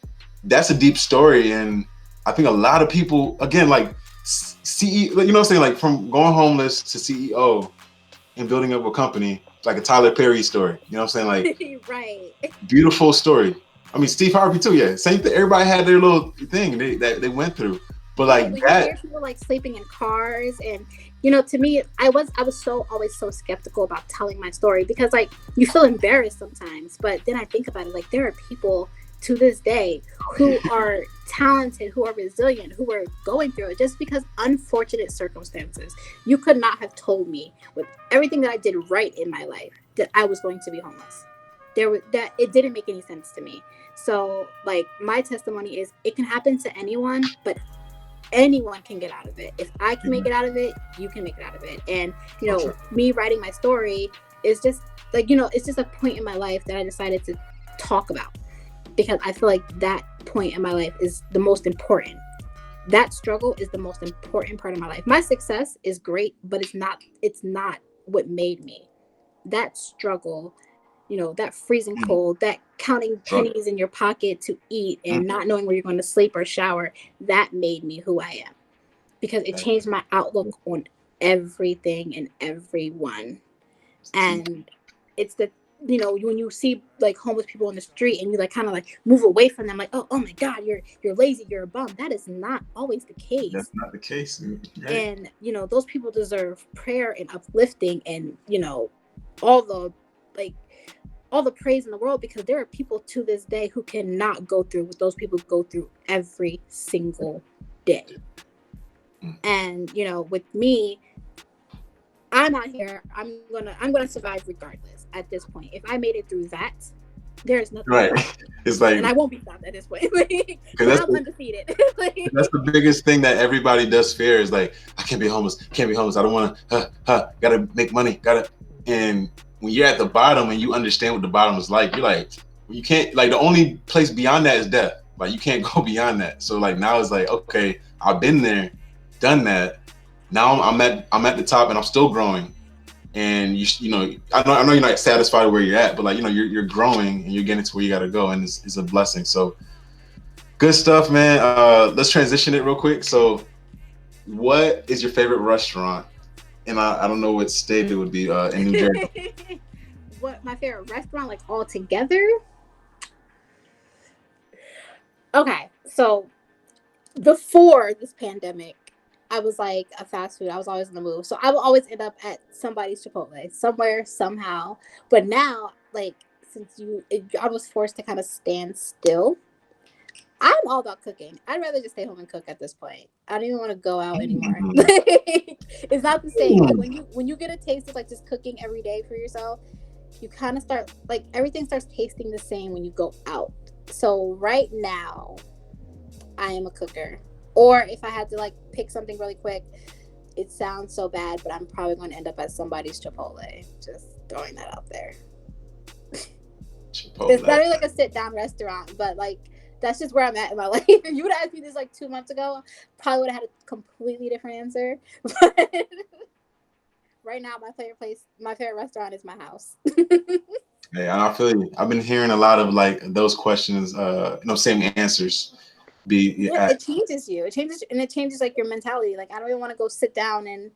that's a deep story, and I think a lot of people, again, like CEO, you know what I'm saying, like from going homeless to CEO and building up a company, like a Tyler Perry story. You know what I'm saying, like right. Beautiful story. I mean, Steve Harvey too. Yeah, same thing. Everybody had their little thing that they went through, but like when that. You hear people like sleeping in cars, and you know, to me, I was always so skeptical about telling my story, because like you feel embarrassed sometimes, but then I think about it, like there are people to this day who are talented, who are resilient, who are going through it just because unfortunate circumstances. You could not have told me with everything that I did right in my life that I was going to be homeless. It didn't make any sense to me. So like my testimony is it can happen to anyone, but anyone can get out of it. If I can make it out of it, you can make it out of it. And you know, me writing my story is just like, you know, it's just a point in my life that I decided to talk about, because I feel like that point in my life is the most important. That struggle is the most important part of my life. My success is great, but it's not what made me. That struggle, you know, that freezing cold, that counting pennies in your pocket to eat and not knowing where you're going to sleep or shower, that made me who I am, because it changed my outlook on everything and everyone. And it's the, you know, when you see like homeless people on the street and you like kind of like move away from them, like, oh my God, you're lazy, you're a bum. That is not always the case. That's not the case. Right. And you know, those people deserve prayer and uplifting, and you know, all the praise in the world, because there are people to this day who cannot go through what those people go through every single day. And you know, with me, I'm out here, I'm gonna survive regardless at this point. If I made it through that, there's nothing right. It's like, and I won't be stopped at this point. I'm undefeated. That's the biggest thing that everybody does fear, is like, I can't be homeless. I don't want to, gotta make money. And when you're at the bottom and you understand what the bottom is like, you're like, you can't, like the only place beyond that is death. Like you can't go beyond that. So like now it's like, okay, I've been there, done that. Now I'm at the top and I'm still growing. And you know, I know you're not satisfied where you're at, but like, you know, you're growing and you're getting to where you got to go, and it's a blessing. So good stuff, man. Let's transition it real quick. So what is your favorite restaurant? And I don't know what state it would be in New Jersey. What my favorite restaurant, like all together? Okay, so before this pandemic, I was like a fast food. I was always in the move. So I will always end up at somebody's Chipotle, somewhere, somehow. But now, like, since I was forced to kind of stand still, I'm all about cooking. I'd rather just stay home and cook at this point. I don't even want to go out anymore. It's not the same. Like when you get a taste of like just cooking every day for yourself, you kind of start, like, everything starts tasting the same when you go out. So right now, I am a cooker. Or if I had to like pick something really quick, it sounds so bad, but I'm probably going to end up at somebody's Chipotle. Just throwing that out there. Chipotle. It's not really like a sit down restaurant, but like that's just where I'm at in my life. If you would have asked me this like 2 months ago, probably would have had a completely different answer. But right now, my favorite restaurant is my house. Yeah, I feel you. I've been hearing a lot of like those questions, same answers. It changes you. It changes like your mentality. Like I don't even want to go sit down and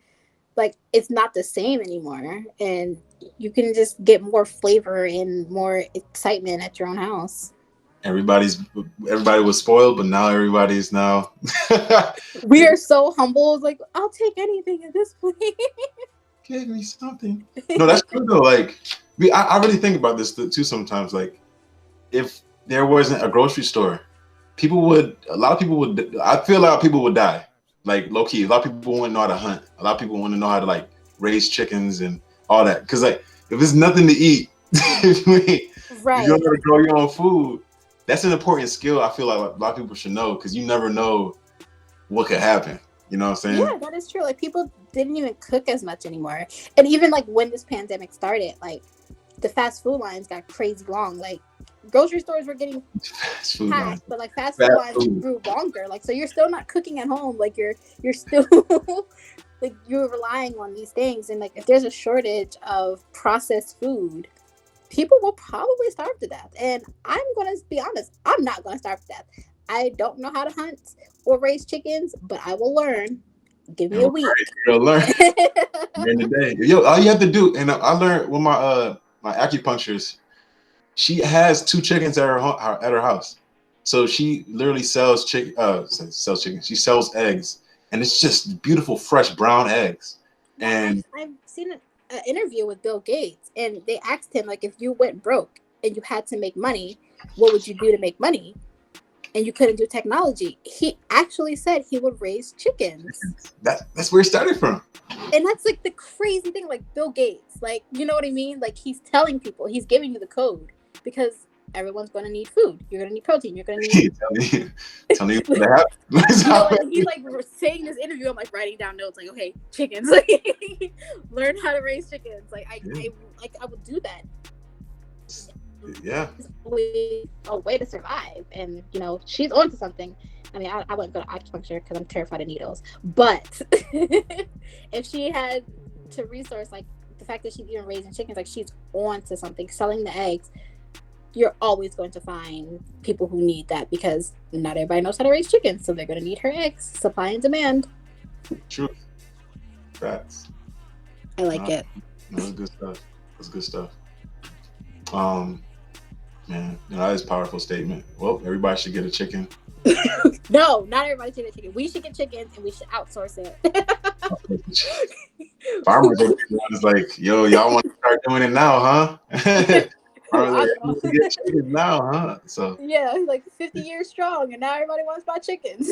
like it's not the same anymore, and you can just get more flavor and more excitement at your own house. Everybody was spoiled, but now everybody's now. We are so humble. It's like I'll take anything at this point. Give me something. No, that's true though. Like, I really think about this too sometimes. Like, if there wasn't a grocery store, I feel a lot of people would die. Like, low key, a lot of people wouldn't know how to hunt. A lot of people wouldn't know how to like raise chickens and all that. Because like, if there's nothing to eat, if Right. you don't know how to grow your own food, that's an important skill. I feel like a lot of people should know because you never know what could happen. You know what I'm saying? Yeah, that is true. Like people didn't even cook as much anymore. And even like when this pandemic started, like the fast food lines got crazy long. Like grocery stores were getting packed, but like fast food lines grew longer. Like so you're still not cooking at home. Like you're still like you're relying on these things. And like if there's a shortage of processed food, people will probably starve to death. And I'm gonna be honest, I'm not gonna starve to death. I don't know how to hunt or raise chickens, but I will learn. Give me a week. You'll learn. In the day. Yo, all you have to do, and I learned with my acupuncturist, she has 2 chickens at her house. So she literally sells chicken. She sells eggs, and it's just beautiful, fresh brown eggs. And I've seen an interview with Bill Gates, and they asked him like, if you went broke and you had to make money, what would you do to make money? And you couldn't do technology. He actually said he would raise chickens. That's where he started from. And that's like the crazy thing, like Bill Gates, like, you know what I mean? Like he's telling people, he's giving you the code because everyone's going to need food. You're going to need protein. You're going to need. Tell me what happened. He's like saying this interview. I'm like writing down notes. Like, okay, chickens. Like, learn how to raise chickens. Like, I would do that. Yeah, it's a way to survive, and you know she's onto something. I mean, I wouldn't go to acupuncture because I'm terrified of needles, but if she had to resource like the fact that she's even raising chickens, like she's onto something. Selling the eggs, you're always going to find people who need that because not everybody knows how to raise chickens, so they're going to need her eggs. Supply and demand. True. Facts. I like it. That's good stuff. That's good stuff. Man, that is a powerful statement. Well, everybody should get a chicken. No, not everybody should get chicken. We should get chickens and we should outsource it. Farmers is like, yo, y'all want to start doing it now, huh? Farmers like, get chickens now, huh? So yeah, like 50 years strong, and now everybody wants to buy chickens.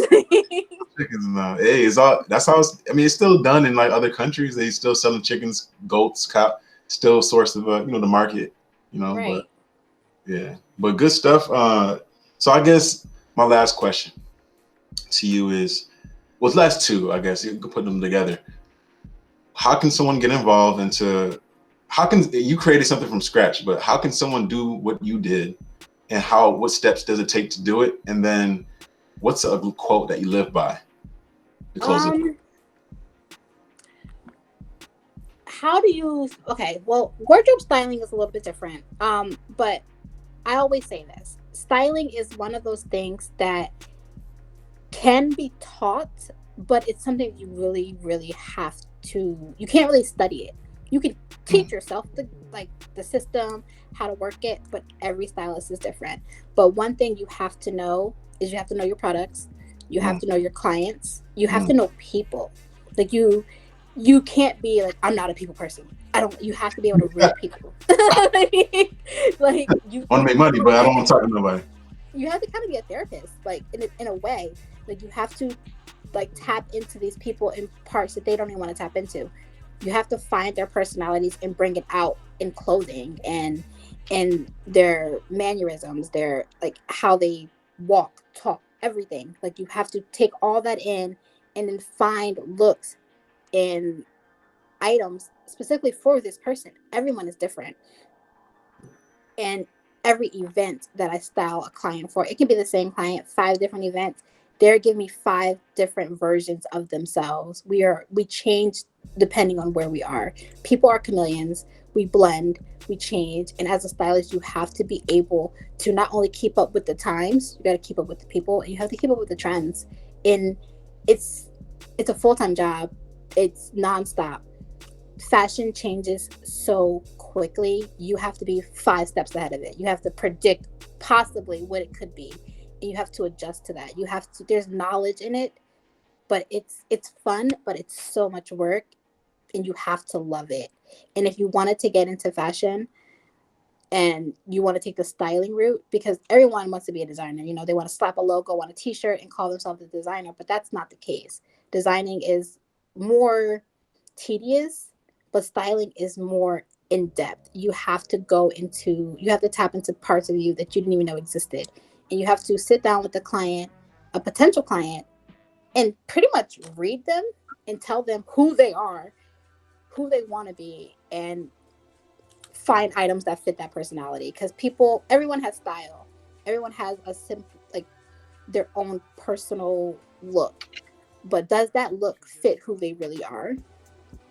Chickens now. Hey, that's how it's still done in like other countries. They still selling chickens, goats, cow, still source of the market, Right. But yeah, but good stuff. So I guess my last question to you is, well, last 2, I guess you can put them together. How can someone get involved how can you created something from scratch, but how can someone do what you did, and what steps does it take to do it? And then what's a quote that you live by to close it? Okay, well, wardrobe styling is a little bit different. But I always say this. Styling is one of those things that can be taught, but it's something you really, really have to, you can't really study it. You can teach yourself the system, how to work it, but every stylist is different. But one thing you have to know is you have to know your products. You have to know your clients. You have to know people. Like you can't be like, I'm not a people person. You have to be able to read people. Like you want to make money, but I don't want to talk to nobody. You have to kind of be a therapist, like in a way. Like you have to like tap into these people in parts that they don't even want to tap into. You have to find their personalities and bring it out in clothing and their mannerisms, their like how they walk, talk, everything. Like you have to take all that in and then find looks and items specifically for this person. Everyone is different. And every event that I style a client for, it can be the same client, 5 different events. They're giving me 5 different versions of themselves. We change depending on where we are. People are chameleons. We blend, we change. And as a stylist, you have to be able to not only keep up with the times, you got to keep up with the people, and you have to keep up with the trends. And it's a full-time job. It's nonstop. Fashion changes so quickly. You have to be 5 steps ahead of it. You have to predict possibly what it could be, and you have to adjust to that. You have to, there's knowledge in it, but it's fun, but it's so much work, and you have to love it. And if you wanted to get into fashion and you want to take the styling route, because everyone wants to be a designer, you know, they want to slap a logo on a t-shirt and call themselves a designer, but that's not the case. Designing is more tedious, but styling is more in depth. You have to tap into parts of you that you didn't even know existed. And you have to sit down with the client, a potential client, and pretty much read them and tell them who they are, who they want to be, and find items that fit that personality. Because everyone has style. Everyone has a simple, like their own personal look. But does that look fit who they really are?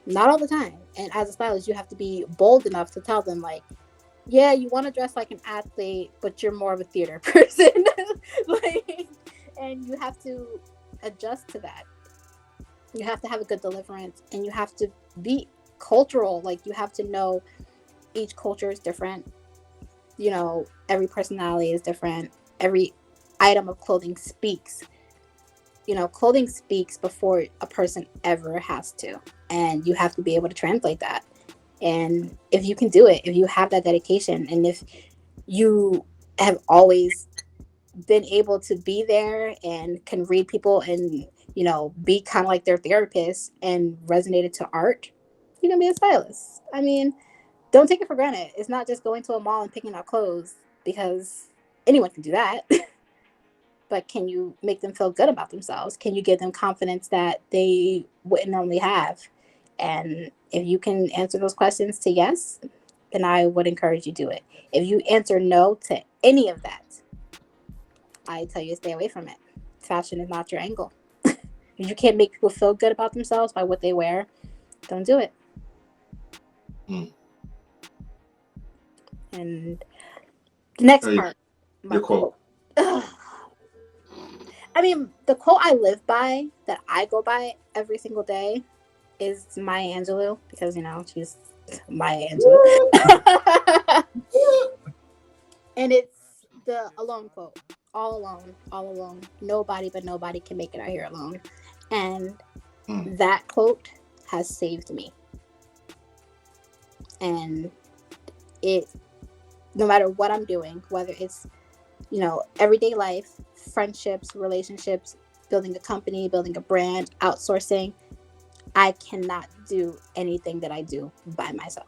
Not all the time. And as a stylist, you have to be bold enough to tell them, like, yeah, you want to dress like an athlete, but you're more of a theater person. Like, and you have to adjust to that. You have to have a good deliverance, and you have to be cultural. Like, you have to know each culture is different. You know, every personality is different. Every item of clothing speaks. You know, clothing speaks before a person ever has to. And you have to be able to translate that. And if you can do it, if you have that dedication, and if you have always been able to be there and can read people and, you know, be kind of like their therapist and resonated to art, you're going to be a stylist. I mean, don't take it for granted. It's not just going to a mall and picking out clothes, because anyone can do that. But can you make them feel good about themselves? Can you give them confidence that they wouldn't normally have? And if you can answer those questions to yes, then I would encourage you to do it. If you answer no to any of that, I tell you to stay away from it. Fashion is not your angle. If you can't make people feel good about themselves by what they wear, don't do it. And the next part. Your quote. I mean, the quote I live by, that I go by every single day, is Maya Angelou, because, you know, she's Maya Angelou. And it's the alone quote. All alone, all alone. Nobody but nobody can make it out here alone. And that quote has saved me. And it, no matter what I'm doing, whether it's, you know, everyday life, friendships, relationships, building a company, building a brand, outsourcing, I cannot do anything that I do by myself.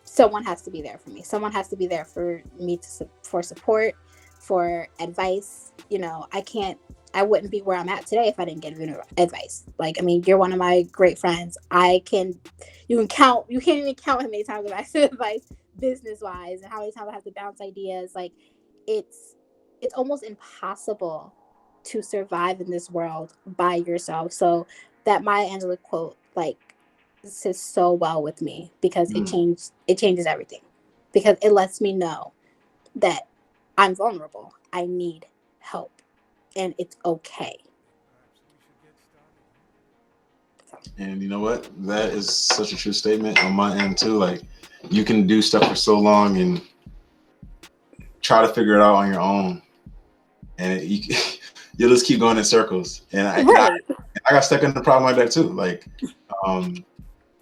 Someone has to be there for me. Someone has to be there for me for support, for advice. You know, I wouldn't be where I'm at today if I didn't get advice. Like, I mean, you're one of my great friends. You can't even count how many times I've asked advice business-wise, and how many times I have to bounce ideas. Like, it's almost impossible to survive in this world by yourself. So that Maya Angelou quote, like, sits so well with me, because it changes everything, because it lets me know that I'm vulnerable. I need help, and it's okay. And you know what? That is such a true statement on my end too. Like, you can do stuff for so long and try to figure it out on your own, and you'll just keep going in circles. And I got stuck in the problem like that too. Like,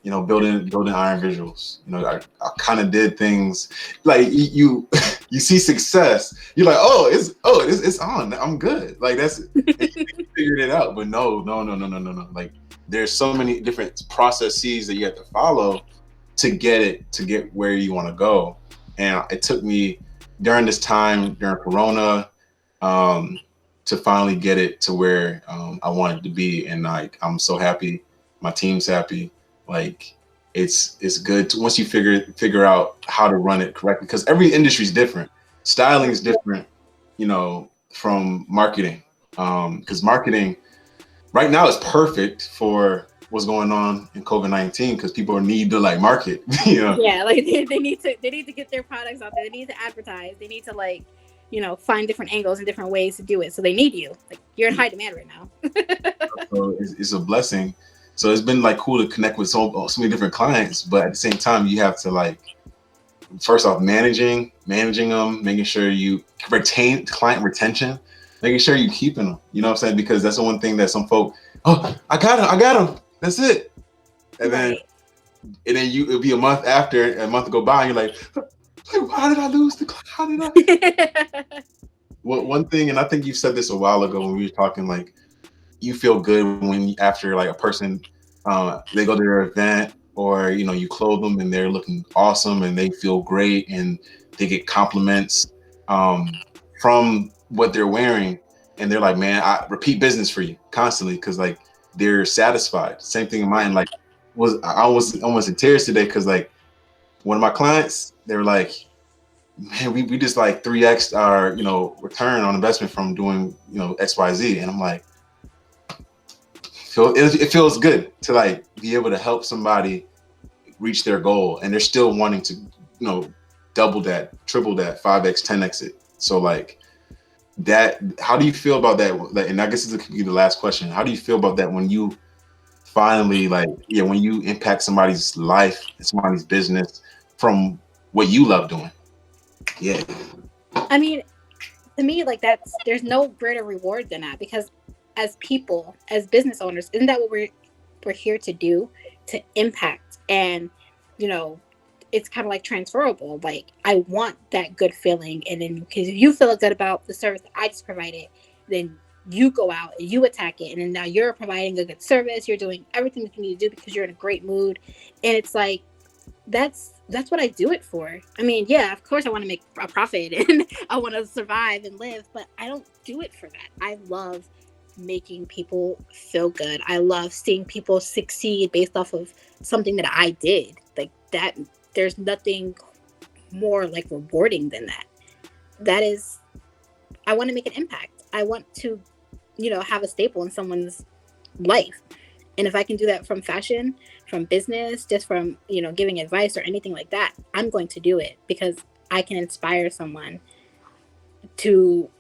you know, building iron visuals. You know, I kind of did things like you see success. You're like, it's on. I'm good. Like, you figured it out. But no. Like, there's so many different processes that you have to follow to get where you want to go. And it took me during this time, during Corona, to finally get it to where I want it to be. And like, I'm so happy. My team's happy. Like, it's good to, once you figure out how to run it correctly, because every industry is different. Styling is different, you know, from marketing. Because marketing right now is perfect for what's going on in COVID-19, because people need to like market, you know. Yeah, like they need to get their products out there. They need to advertise. They need to like, find different angles and different ways to do it. So they need you. Like, you're in high demand right now. So it's a blessing. So it's been like cool to connect with so many different clients, but at the same time, you have to like, first off, managing them, making sure you retain client retention, making sure you keeping them. You know what I'm saying? Because that's the one thing that some folk, oh, I got him. That's it. And then Right. it'll be a month go by, and you're like, how did I lose the client? How did I? Well, one thing, and I think you said this a while ago when we were talking, like, you feel good when after like a person, they go to their event, or you clothe them and they're looking awesome and they feel great and they get compliments from what they're wearing, and they're like, man, I repeat business for you constantly, because like they're satisfied. Same thing in mine. Like, I was almost in tears today because like one of my clients, they were like, man, we just like 3x our return on investment from doing XYZ, and I'm like, it feels good to like be able to help somebody reach their goal, and they're still wanting to double that, triple that, 5x, 10x it. So like that, how do you feel about that? And I guess this could be the last question. How do you feel about that when you finally when you impact somebody's life, somebody's business from what you love doing? Yeah. I mean, to me, like, there's no greater reward than that, because as people, as business owners, isn't that what we're here to do? To impact. And it's kind of like transferable. Like, I want that good feeling, and then because if you feel good about the service that I just provided, then you go out and you attack it, and then now you're providing a good service. You're doing everything that you need to do because you're in a great mood, and it's like, that's what I do it for. I mean, yeah, of course I want to make a profit and I want to survive and live, but I don't do it for that. I love making people feel good. I love seeing people succeed based off of something that I did. Like that, there's nothing more like rewarding than that. That is, I want to make an impact. I want to, have a staple in someone's life. And if I can do that from fashion, from business, just from, giving advice or anything like that, I'm going to do it because I can inspire someone to,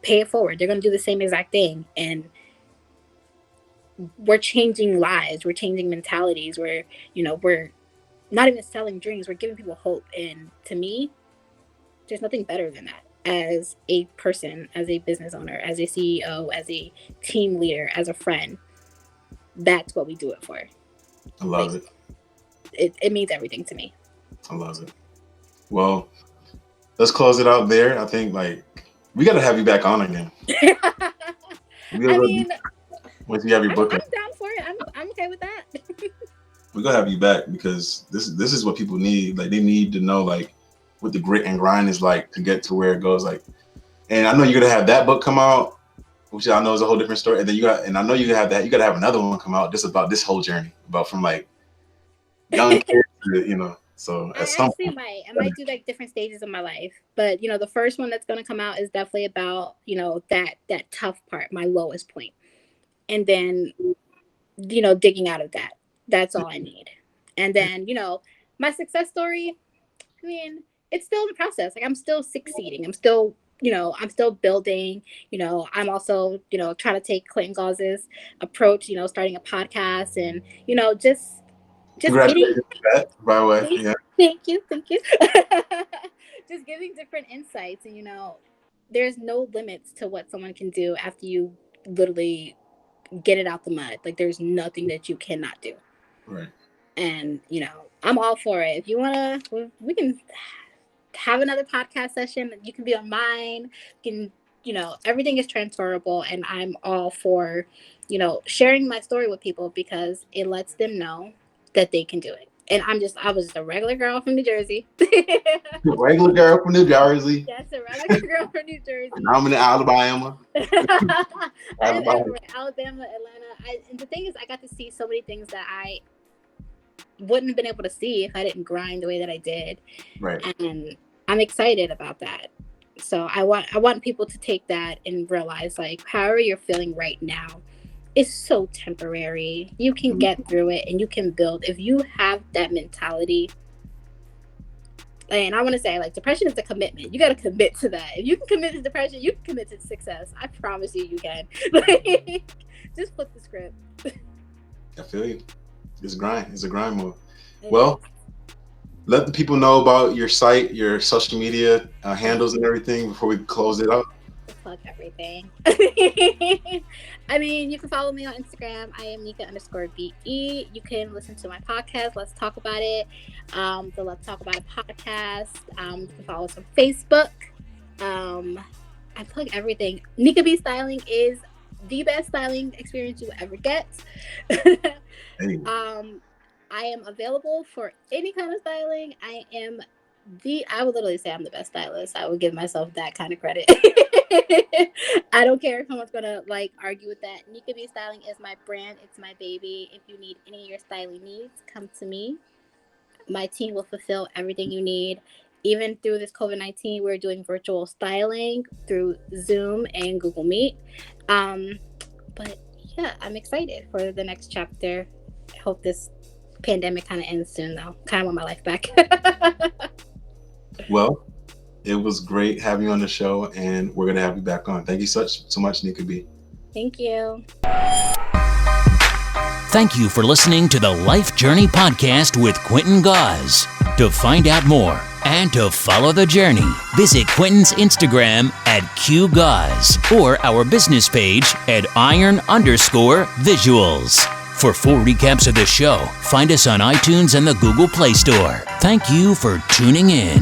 pay it forward. They're going to do the same exact thing. And we're changing lives. We're changing mentalities. We're not even selling dreams. We're giving people hope. And to me, there's nothing better than that. As a person, as a business owner, as a CEO, as a team leader, as a friend, that's what we do it for. I love it. It means everything to me. I love it. Well, let's close it out there. I think like we got to have you back on again. I mean, once you have your book, I'm down for it. I'm okay with that. We're gonna have you back because this is what people need. Like, they need to know like what the grit and grind is like to get to where it goes. Like, and I know you're gonna have that book come out, which I know is a whole different story. And then I know you have that. You got to have another one come out just about this whole journey, about from like young kids to, So at some point, I might do like different stages of my life, but the first one that's gonna come out is definitely about that tough part, my lowest point, and then digging out of that. That's all I need, and then my success story. I mean, it's still in the process. Like, I'm still succeeding. I'm still I'm still building. I'm also trying to take Clayton Gauz's approach. Starting a podcast and just congratulations getting. for that, by the way. Yeah. Thank you. Just giving different insights, and there's no limits to what someone can do after you literally get it out the mud. Like, there's nothing that you cannot do. Right. And I'm all for it. If you wanna, we can have another podcast session. You can be on mine. You can, everything is transferable, and I'm all for sharing my story with people because it lets them know that they can do it. And I was a regular girl from New Jersey. Regular girl from New Jersey. Yes, a regular girl from New Jersey. And I'm in Alabama. I'm everywhere. Alabama, Atlanta. And the thing is, I got to see so many things that I wouldn't have been able to see if I didn't grind the way that I did. Right. And I'm excited about that. So I want people to take that and realize, like, however you're feeling right now, it's so temporary. You can get through it and you can build. If you have that mentality, and I want to say, like, depression is a commitment. You got to commit to that. If you can commit to depression, you can commit to success. I promise you can. Like, just flip the script. I feel you. It's grind. It's a grind mode. Well, let the people know about your site, your social media handles and everything before we close it up. Plug everything. I mean, you can follow me on Instagram. I am Nika_BE. You can listen to my podcast, Let's Talk About It. The Let's Talk About It podcast. You can follow us on Facebook. I plug everything. NIKA BE Styling is the best styling experience you will ever get. Hey. I am available for any kind of styling. I would literally say I'm the best stylist. I would give myself that kind of credit. I don't care if someone's gonna like argue with that. NIKA BE Styling is my brand. It's my baby. If you need any of your styling needs, come to me. My team will fulfill everything you need. Even through this COVID-19, we're doing virtual styling through Zoom and Google Meet. But yeah, I'm excited for the next chapter. I hope this pandemic kind of ends soon, though. Kind of want my life back. Well, it was great having you on the show, and we're going to have you back on. Thank you so much, NIKA BE. Thank you. Thank you for listening to the Life Journey Podcast with Quentin Gause. To find out more and to follow the journey, visit Quentin's Instagram at QGauze or our business page at iron_visuals. For full recaps of the show, find us on iTunes and the Google Play Store. Thank you for tuning in.